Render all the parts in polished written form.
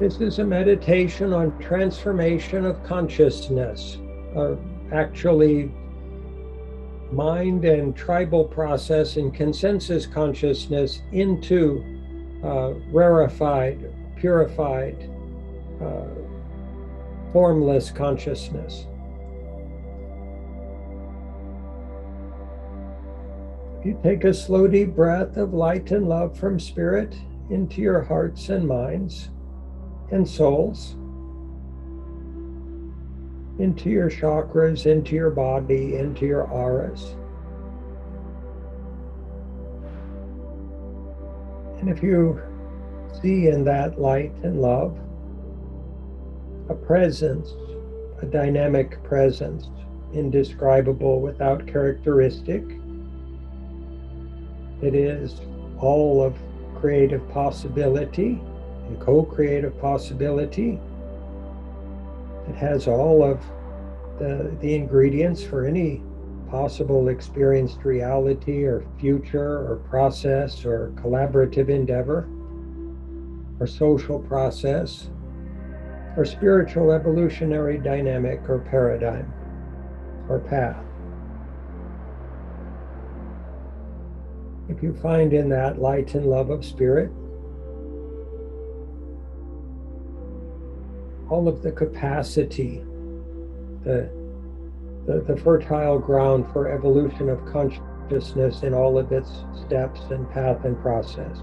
This is a meditation on transformation of consciousness, actually mind and tribal process and consensus consciousness into rarefied, purified, formless consciousness. If you take a slow, deep breath of light and love from spirit into your hearts and minds and souls, into your chakras, into your body, into your auras. And if you see in that light and love a presence, a dynamic presence, indescribable, without characteristic, it is all of creative possibility and co-creative possibility. It has all of the ingredients for any possible experienced reality or future or process or collaborative endeavor or social process or spiritual evolutionary dynamic or paradigm or path. If you find in that light and love of spirit all of the capacity, the fertile ground for evolution of consciousness in all of its steps and path and process,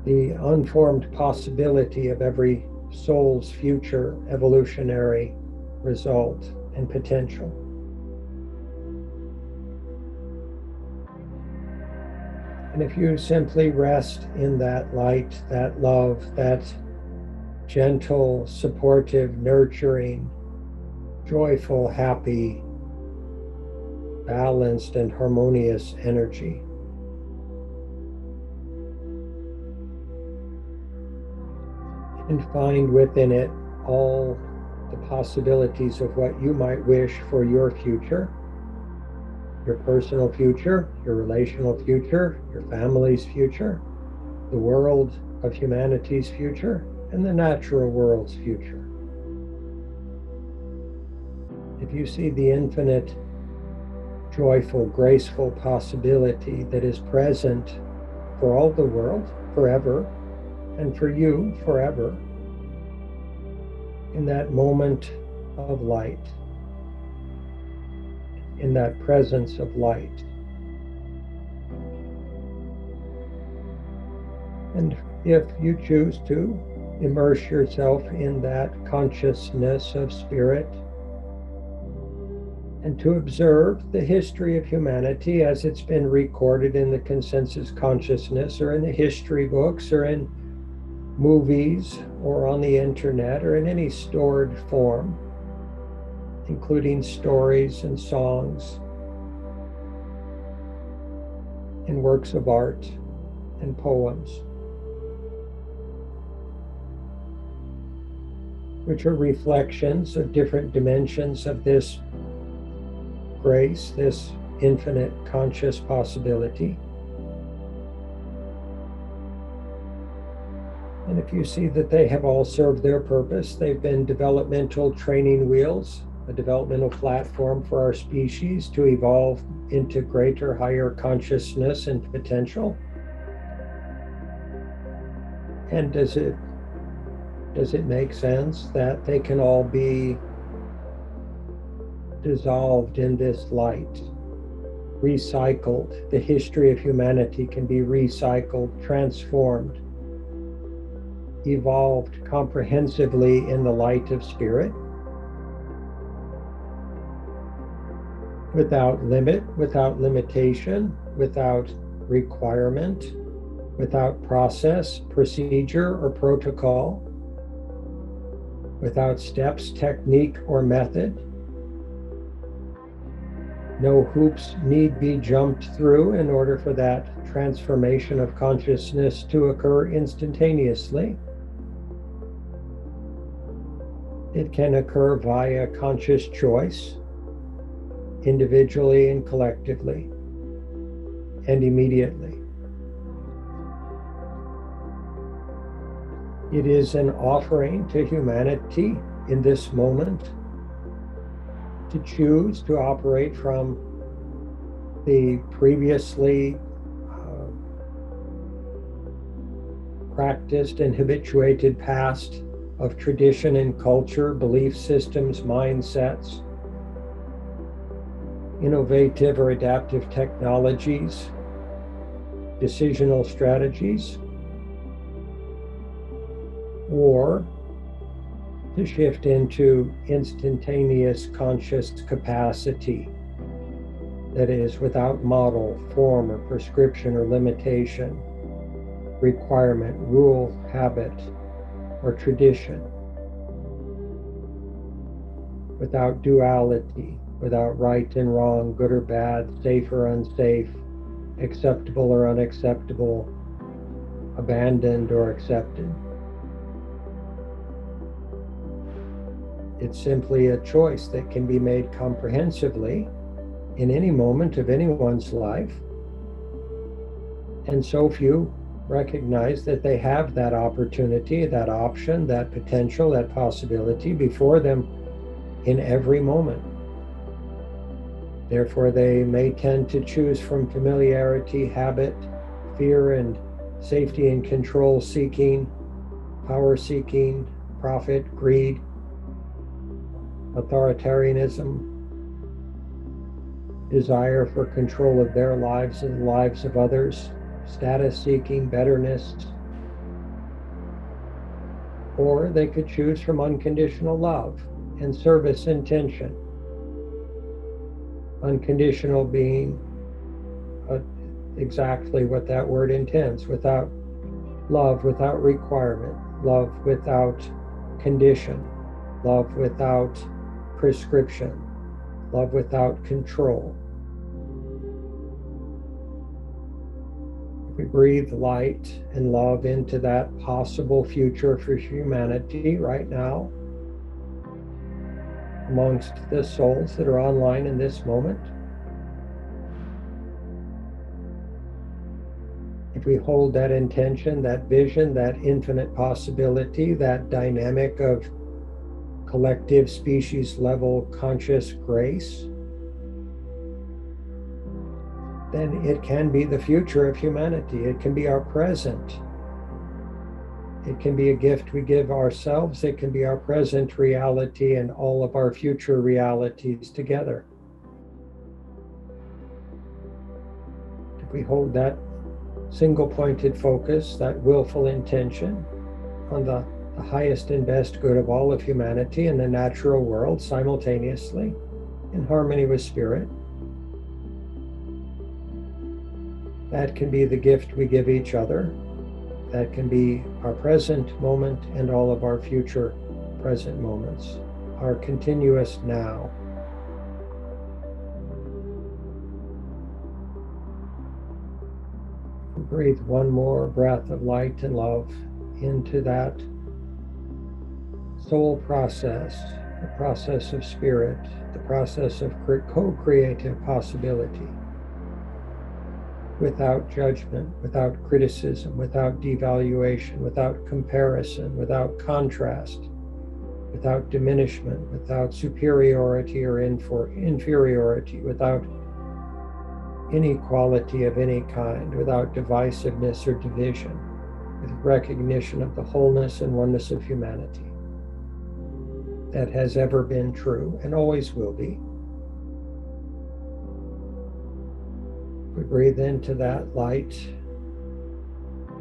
the unformed possibility of every soul's future evolutionary result and potential. And if you simply rest in that light, that love, that gentle, supportive, nurturing, joyful, happy, balanced, and harmonious energy, and find within it all the possibilities of what you might wish for your future, your personal future, your relational future, your family's future, the world of humanity's future, and the natural world's future. If you see the infinite, joyful, graceful possibility that is present for all the world forever, and for you forever, in that moment of light, in that presence of light. And if you choose to, immerse yourself in that consciousness of spirit and to observe the history of humanity as it's been recorded in the consensus consciousness or in the history books or in movies or on the internet or in any stored form, including stories and songs and works of art and poems, which are reflections of different dimensions of this grace, this infinite conscious possibility. And if you see that they have all served their purpose, they've been developmental training wheels, a developmental platform for our species to evolve into greater, higher consciousness and potential. And does it make sense that they can all be dissolved in this light, recycled? The history of humanity can be recycled, transformed, evolved comprehensively in the light of spirit, without limit, without limitation, without requirement, without process, procedure, or protocol, without steps, technique, or method. No hoops need be jumped through in order for that transformation of consciousness to occur instantaneously. It can occur via conscious choice, individually and collectively, and immediately. It is an offering to humanity in this moment to choose to operate from the previously practiced and habituated past of tradition and culture, belief systems, mindsets, innovative or adaptive technologies, decisional strategies, or to shift into instantaneous conscious capacity that is without model, form, or prescription or limitation, requirement, rule, habit, or tradition, without duality, without right and wrong, good or bad, safe or unsafe, acceptable or unacceptable, abandoned or accepted. It's simply a choice that can be made comprehensively in any moment of anyone's life. And so few recognize that they have that opportunity, that option, that potential, that possibility before them in every moment. Therefore, they may tend to choose from familiarity, habit, fear, and safety and control seeking, power seeking, profit, greed, authoritarianism, desire for control of their lives and the lives of others, status seeking, bitterness, or they could choose from unconditional love and service intention. Unconditional being exactly what that word intends, without love, without requirement, love without condition, love without prescription, love without control. If we breathe light and love into that possible future for humanity right now, amongst the souls that are online in this moment, if we hold that intention, that vision, that infinite possibility, that dynamic of collective species level conscious grace, then it can be the future of humanity. It can be our present. It can be a gift we give ourselves. It can be our present reality and all of our future realities together. If we hold that single-pointed focus, that willful intention on the highest and best good of all of humanity and the natural world simultaneously, in harmony with spirit, that can be the gift we give each other. That can be our present moment and all of our future present moments, our continuous now. Breathe one more breath of light and love into that soul process, the process of spirit, the process of co-creative possibility, without judgment, without criticism, without devaluation, without comparison, without contrast, without diminishment, without superiority or inferiority, without inequality of any kind, without divisiveness or division, with recognition of the wholeness and oneness of humanity that has ever been true and always will be. We breathe into that light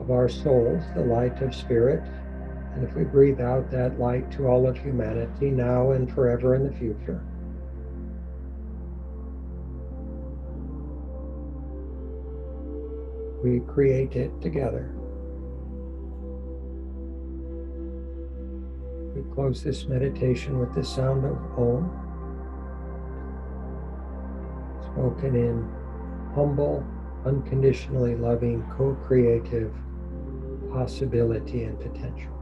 of our souls, the light of spirit, and if we breathe out that light to all of humanity now and forever in the future, we create it together. We close this meditation with the sound of Om, spoken in humble, unconditionally loving, co-creative possibility and potential.